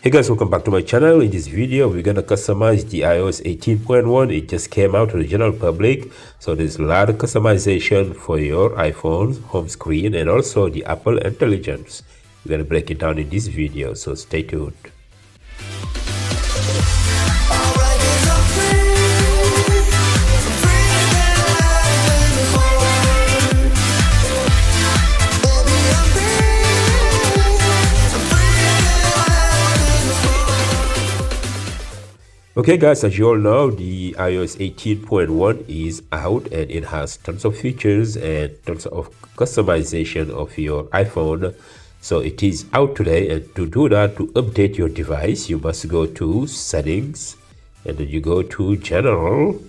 Hey guys, welcome back to my channel. In this video, we're gonna customize the iOS 18.1. It just came out to the general public, so there's a lot of customization for your iPhone home screen and also the Apple Intelligence. We're gonna break it down in this video, so stay tuned. Okay guys, as you all know, the iOS 18.1 is out and it has tons of features and tons of customization of your iPhone. So it is out today, and to do that, to update your device, you must go to settings and then you go to general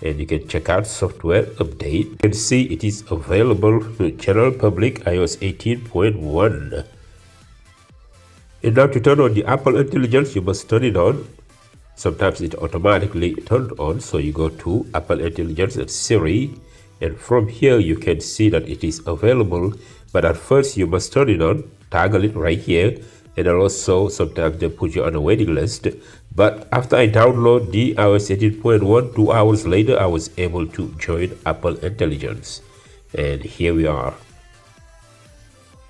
and you can check out software update. You can see it is available to general public iOS 18.1. And now to turn on the Apple Intelligence, you must turn it on. Sometimes it automatically turned on, so you go to Apple Intelligence and Siri, and from here you can see that it is available, but at first you must turn it on, toggle it right here, and also sometimes they put you on a waiting list. But after I download the iOS 18.1, 2 hours later I was able to join Apple Intelligence, and here we are.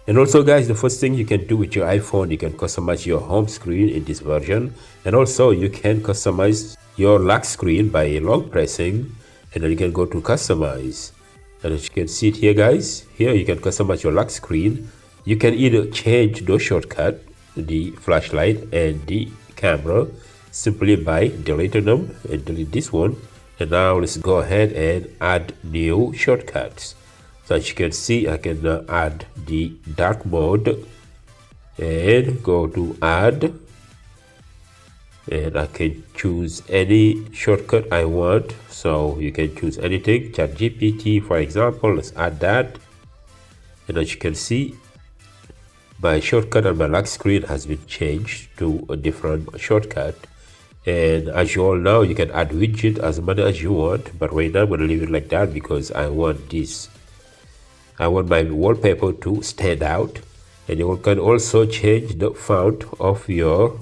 And also guys, the first thing you can do with your iPhone, you can customize your home screen in this version, and also you can customize your lock screen by long pressing, and then you can go to customize, and as you can see it here guys, here you can customize your lock screen. You can either change those shortcut, the flashlight and the camera, simply by deleting them, and delete this one. And now let's go ahead and add new shortcuts. So as you can see, I can add the dark mode and go to add, and I can choose any shortcut I want. So you can choose anything, ChatGPT for example, let's add that. And as you can see, my shortcut on my lock screen has been changed to a different shortcut. And as you all know, you can add widget as many as you want, but right now I'm going to leave it like that because I want this. I want my wallpaper to stand out. And you can also change the font of your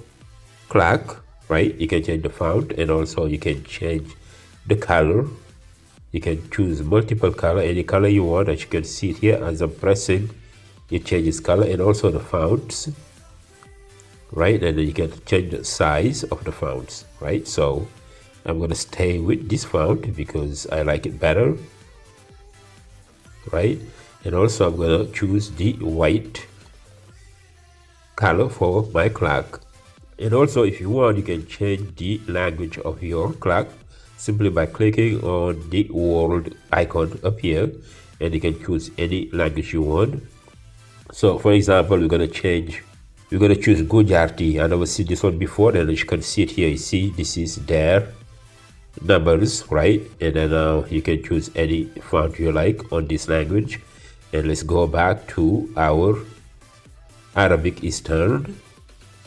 clock, right? You can change the font, and also you can change the color. You can choose multiple color, any color you want. As you can see here, as I'm pressing, it changes color, and also the fonts, right? And then you can change the size of the fonts, right? So I'm going to stay with this font because I like it better, right? And also I'm going to choose the white color for my clock. And also if you want, you can change the language of your clock simply by clicking on the world icon up here, and you can choose any language you want. So for example, we're going to choose Gujarati. I never seen this one before, and as you can see it here, you see this is their numbers, right? And then you can choose any font you like on this language. And let's go back to our Arabic Eastern,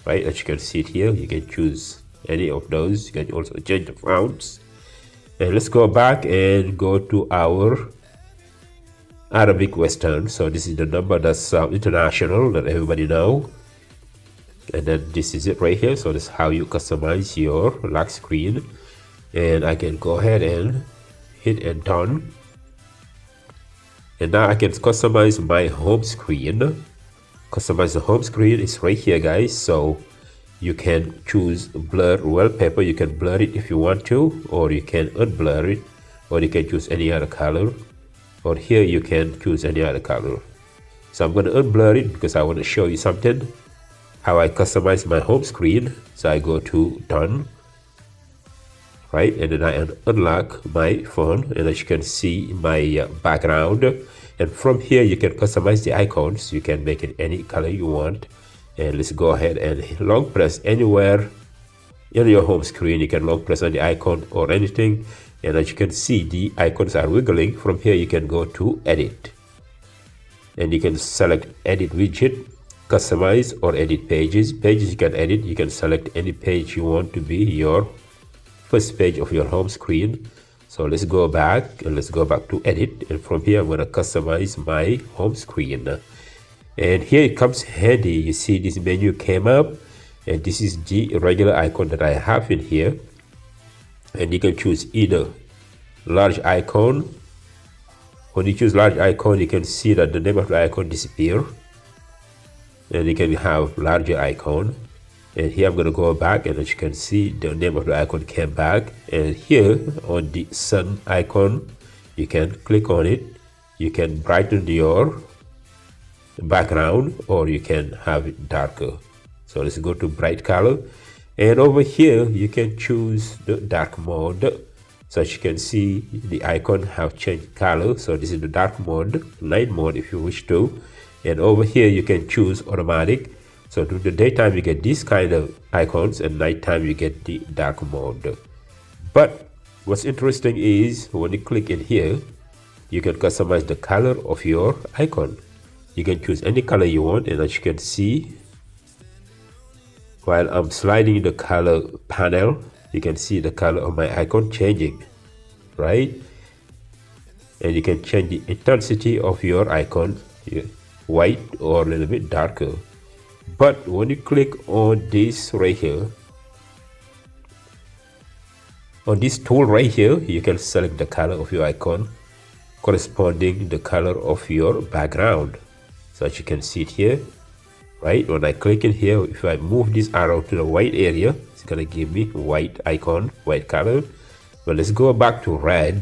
right? As you can see it here, you can choose any of those. You can also change the fonts. And let's go back and go to our Arabic Western. So this is the number that's international, that everybody know. And then this is it right here. So this is how you customize your lock screen. And I can go ahead and hit and done. And now I can customize my home screen. Customize the home screen is right here guys. So you can choose blur wallpaper. You can blur it if you want to, or you can unblur it, or you can choose any other color, or here you can choose any other color. So I'm going to unblur it because I want to show you something, how I customize my home screen. So I go to done, right? And then I unlock my phone, and as you can see my background. And from here you can customize the icons. You can make it any color you want. And let's go ahead and long press anywhere in your home screen. You can long press on the icon or anything, and as you can see, the icons are wiggling. From here you can go to edit, and you can select edit widget, customize, or edit pages. Pages you can edit. You can select any page you want to be your first page of your home screen. So let's go back, and let's go back to edit, and from here I'm going to customize my home screen. And here it comes handy. You see this menu came up, And this is the regular icon that I have in here. And you can choose either large icon. When you choose large icon, you can see that the name of the icon disappear, and you can have larger icon. And here I'm going to go back, and as you can see, the name of the icon came back. And here on the sun icon, you can click on it. You can brighten your background, or you can have it darker. So let's go to bright color, and over here you can choose the dark mode. So as you can see, the icon have changed color. So this is the dark mode, light mode if you wish to. And over here you can choose automatic. So during the daytime you get these kind of icons, and nighttime you get the dark mode. But what's interesting is when you click in here, you can customize the color of your icon. You can choose any color you want, and as you can see, while I'm sliding the color panel, you can see the color of my icon changing, right? And you can change the intensity of your icon, white or a little bit darker. But when you click on this right here, on this tool right here, you can select the color of your icon corresponding the color of your background. So as you can see it here, right? When I click in here, if I move this arrow to the white area, it's gonna give me white icon, white color. But let's go back to red,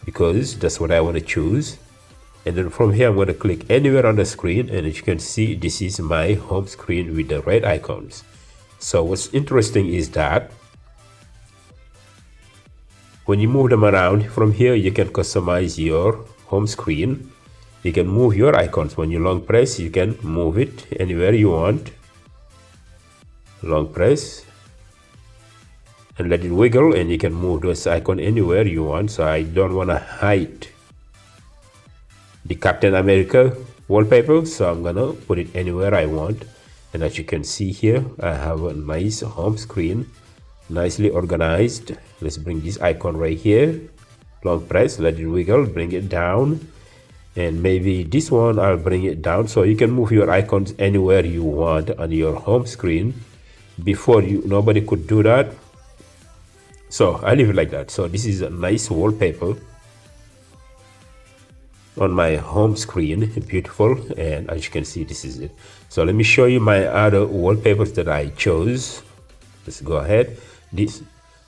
because that's what I want to choose. And then from here, I'm going to click anywhere on the screen, and as you can see, this is my home screen with the red icons. So what's interesting is that when you move them around from here, you can customize your home screen. You can move your icons. When you long press, you can move it anywhere you want. Long press and let it wiggle, and you can move this icon anywhere you want. So I don't want to hide the Captain America wallpaper, so I'm gonna put it anywhere I want. And as you can see here, I have a nice home screen, nicely organized. Let's bring this icon right here, long press, let it wiggle, bring it down, and maybe this one I'll bring it down. So you can move your icons anywhere you want on your home screen. Before, nobody could do that, so I leave it like that. So this is a nice wallpaper on my home screen, beautiful. And as you can see, this is it. So let me show you my other wallpapers that I chose. Let's go ahead.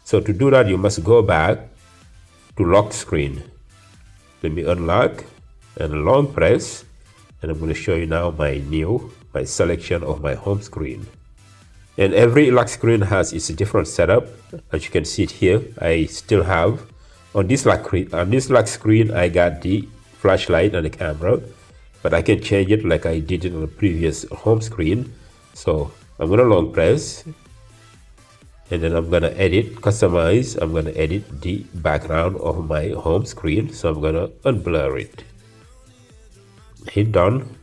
So to do that, you must go back to lock screen. Let me unlock and long press, and I'm going to show you now my selection of my home screen. And every lock screen has its different setup. As you can see it here, I still have on this lock screen I got the flashlight and the camera, but I can change it like I did it on the previous home screen. So I'm gonna long press, and then I'm gonna edit, customize. I'm gonna edit the background of my home screen, so I'm gonna unblur it, hit done,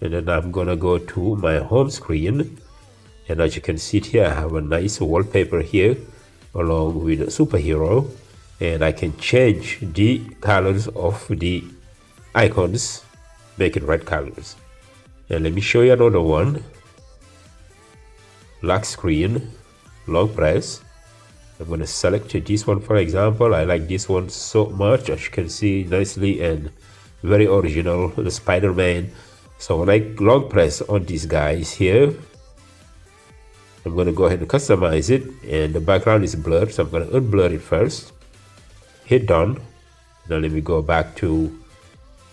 and then I'm gonna go to my home screen. And as you can see here, I have a nice wallpaper here along with a superhero, and I can change the colors of the icons, make it red colors. And let me show you another one. Lock screen, long press. I'm going to select this one, for example. I like this one so much. As you can see, nicely and very original, the Spider-Man. So when I long press on these guys here, I'm going to go ahead and customize it, and the background is blurred, so I'm going to unblur it first, hit done. Now let me go back to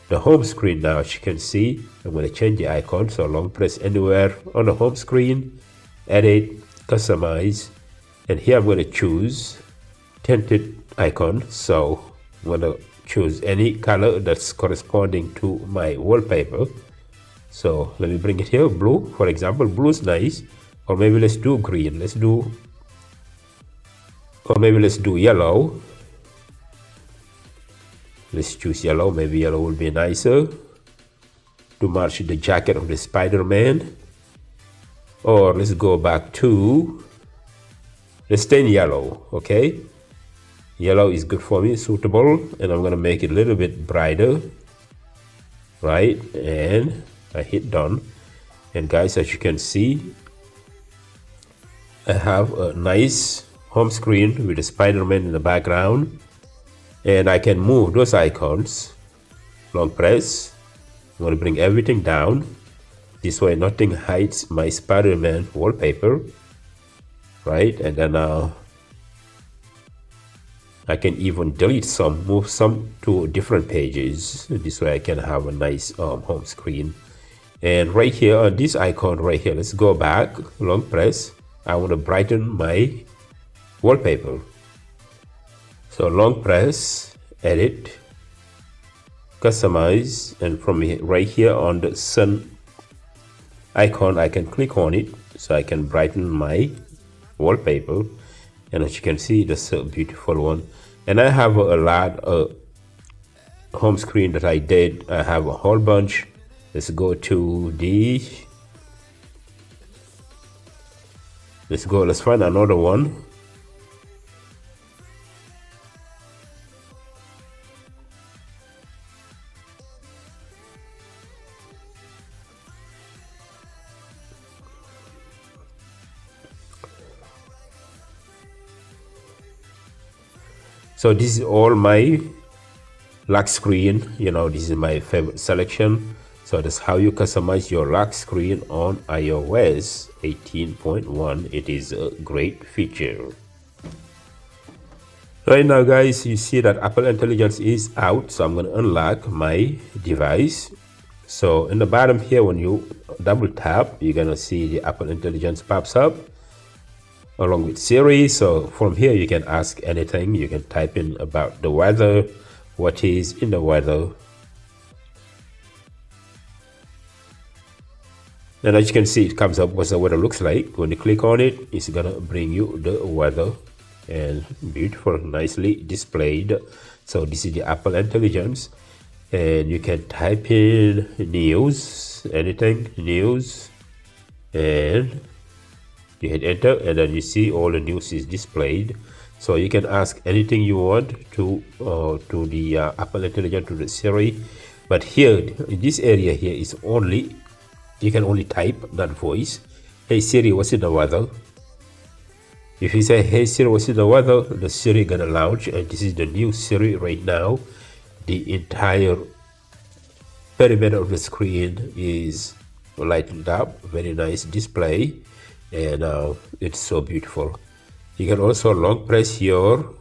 the home screen. Now as you can see, I'm going to change the icon, so long press anywhere on the home screen, edit, customize, and here I'm going to choose tinted icon. So I'm going to choose any color that's corresponding to my wallpaper. So let me bring it here, blue, for example. Blue is nice, or maybe let's do green, or maybe let's do yellow. Let's choose yellow. Maybe yellow will be nicer to match the jacket of the Spider-Man. Or let's go back to, let's stay in yellow. Okay, yellow is good for me, suitable, and I'm gonna make it a little bit brighter, right? And I hit done. And guys, as you can see, I have a nice home screen with a Spider-Man in the background, and I can move those icons. Long press. I'm going to bring everything down. This way nothing hides my Spider-Man wallpaper, right? And then I can even delete some, move some to different pages. This way I can have a nice home screen. And right here on this icon right here, let's go back, long press. I want to brighten my wallpaper. So long press, edit, customize, and from here, right here on the sun icon, I can click on it so I can brighten my wallpaper. And as you can see, that's a beautiful one. And I have a lot of home screen that I did. I have a whole bunch. Let's go to the, let's find another one. So this is all my lock screen. You know, this is my favorite selection. So that's how you customize your lock screen on iOS 18.1. It is a great feature. Right now, guys, you see that Apple Intelligence is out. So I'm going to unlock my device. So in the bottom here, when you double tap, you're going to see the Apple Intelligence pops up along with Siri. So from here, you can ask anything. You can type in about the weather, what is in the weather. And as you can see, it comes up what the weather looks like. When you click on it, it's gonna bring you the weather, and beautiful, nicely displayed. So this is the Apple Intelligence, and you can type in news, anything, news, and you hit enter, and then you see all the news is displayed. So you can ask anything you want to the Apple Intelligence, to the Siri. But here in this area here is only, you can only type, not voice. Hey Siri, what's in the weather? If you say, hey Siri, what's in the weather, the Siri gonna launch, and this is the new Siri right now. The entire perimeter of the screen is lightened up, very nice display, and it's so beautiful. You can also long press your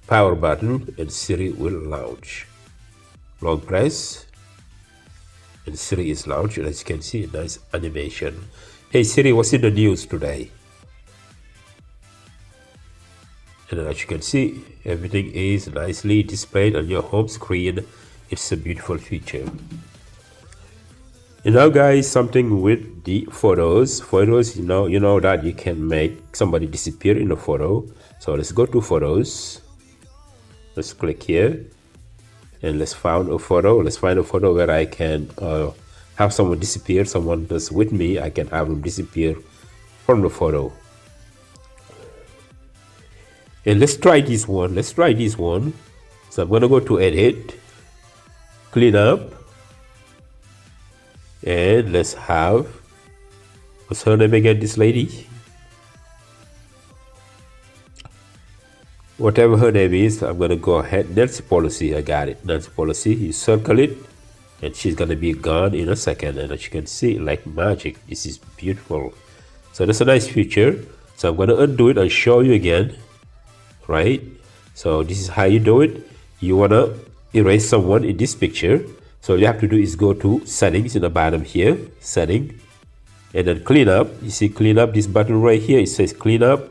power button and Siri will launch. Long press and Siri is launched, and as you can see, nice animation. Hey Siri, what's in the news today? And as you can see, everything is nicely displayed on your home screen. It's a beautiful feature. And now, guys, something with the photos. Photos, you know that you can make somebody disappear in a photo. So let's go to photos. Let's click here, and let's find a photo. Let's find a photo where I can have someone disappear. Someone that's with me, I can have them disappear from the photo. And let's try this one. Let's try this one. So I'm gonna go to edit, clean up, and let's have, what's her name again, this lady? Whatever her name is, I'm gonna go ahead. Nancy Policy, I got it. Nancy Policy, you circle it, and she's gonna be gone in a second. And as you can see, like magic, this is beautiful. So that's a nice feature. So I'm gonna undo it and show you again, right? So this is how you do it. You wanna erase someone in this picture. So all you have to do is go to settings in the bottom here, setting, and then clean up. You see clean up, this button right here, it says clean up.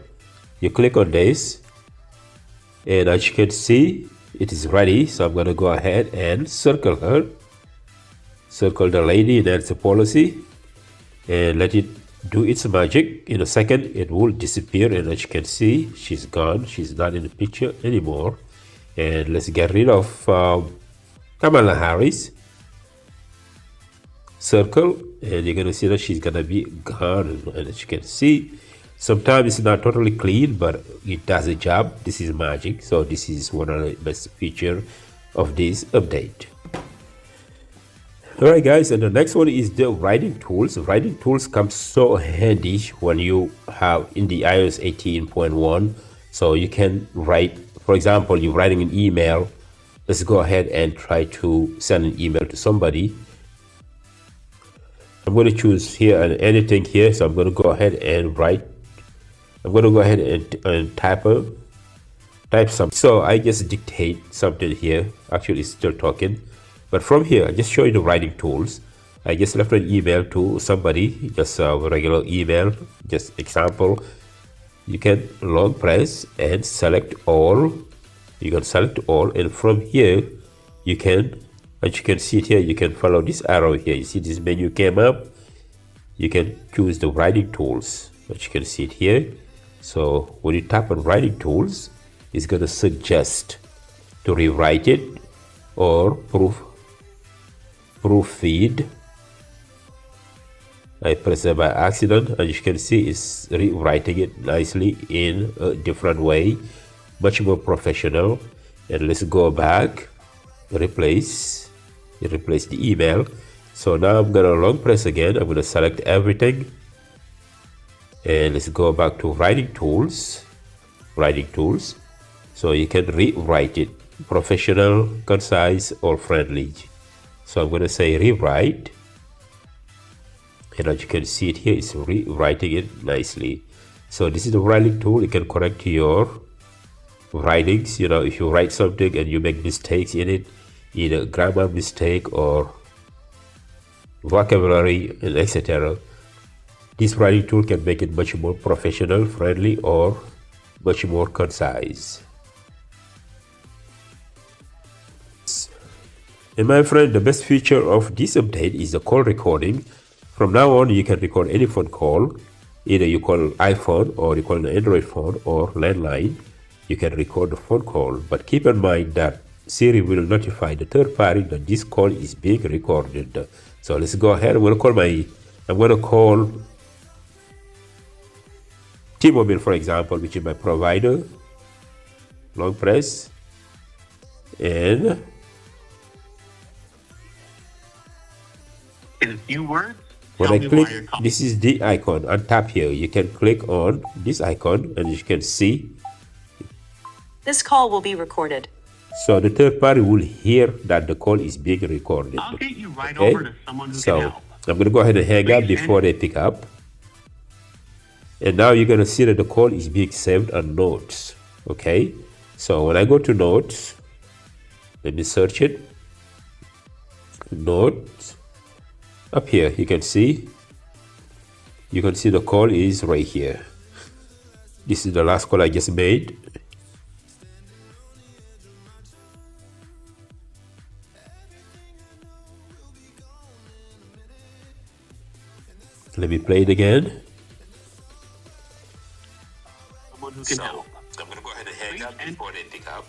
You click on this, and as you can see, it is ready. So I'm gonna go ahead and circle her, circle the lady, and that's a policy, and let it do its magic. In a second it will disappear, and as you can see, she's gone. She's not in the picture anymore. And let's get rid of Kamala Harris. Circle, and you're gonna see that she's gonna be gone. And as you can see, sometimes it's not totally clean, but it does a job. This is magic. So this is one of the best feature of this update. Alright guys, and the next one is the writing tools. Writing tools come so handy when you have in the iOS 18.1. So you can write, for example, you're writing an email. Let's go ahead and try to send an email to somebody. I'm going to choose here and anything here. So I'm going to go ahead and write. I'm going to go ahead and type something. So I just dictate something here. Actually, it's still talking. But from here, I just show you the writing tools. I just left an email to somebody, just a regular email, just example. You can long press and select all. You can select all, and from here, you can, as you can see it here, you can follow this arrow here. You see this menu came up. You can choose the writing tools, as you can see it here. So when you tap on writing tools, it's going to suggest to rewrite it or proofread. I press it by accident, and you can see it's rewriting it nicely in a different way, much more professional. And let's go back, replace the email. So now I'm gonna long press again. I'm gonna select everything, and let's go back to writing tools. So you can rewrite it, professional, concise, or friendly. So I'm going to say rewrite, and as you can see it here, it's rewriting it nicely. So this is the writing tool. You can correct your writings. You know, if you write something and you make mistakes in it, either grammar mistake or vocabulary and etc., this writing tool can make it much more professional, friendly, or much more concise. And my friend, the best feature of this update is the call recording. From now on, you can record any phone call. Either you call iPhone or you call an Android phone or landline. You can record the phone call, but keep in mind that Siri will notify the third party that this call is being recorded. So let's go ahead. I'm going to call T-Mobile, for example, which is my provider. Long press, and in a few words, when I click, this is the icon. Untap here. You can click on this icon, and you can see this call will be recorded. So the third party will hear that the call is being recorded. I'll get you right over to someone who can help. I'm going to go ahead and hang up before they pick up. And now you're going to see that the call is being saved on notes. Okay. So when I go to notes, let me search it. Notes. Up here, you can see the call is right here. This is the last call I just made. Let me play it again. Someone who can help. I'm going to go ahead and hang up before they pick up.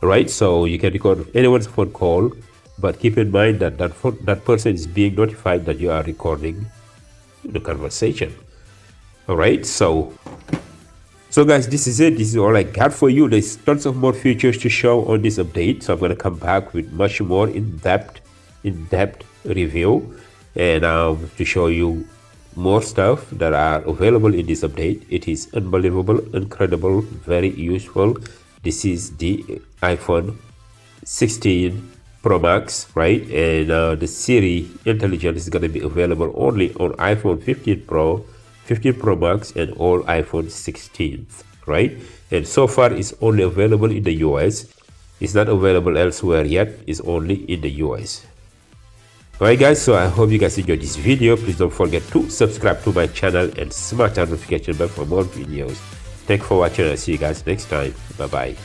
Alright, so you can record anyone's phone call, but keep in mind that that person is being notified that you are recording the conversation. Alright, so guys, this is it. This is all I got for you. There's tons of more features to show on this update, so I'm going to come back with much more in-depth review, and to show you more stuff that are available in this update. It is unbelievable, incredible, very useful. This is the iPhone 16 Pro Max, right? And the Siri intelligence is going to be available only on iPhone 15 Pro, 15 Pro Max, and all iPhone 16, right? And so far, it's only available in the US. It's not available elsewhere yet. It's only in the US. Alright guys, so I hope you guys enjoyed this video. Please don't forget to subscribe to my channel and smash that notification bell for more videos. Thanks for watching, and I'll see you guys next time. Bye bye.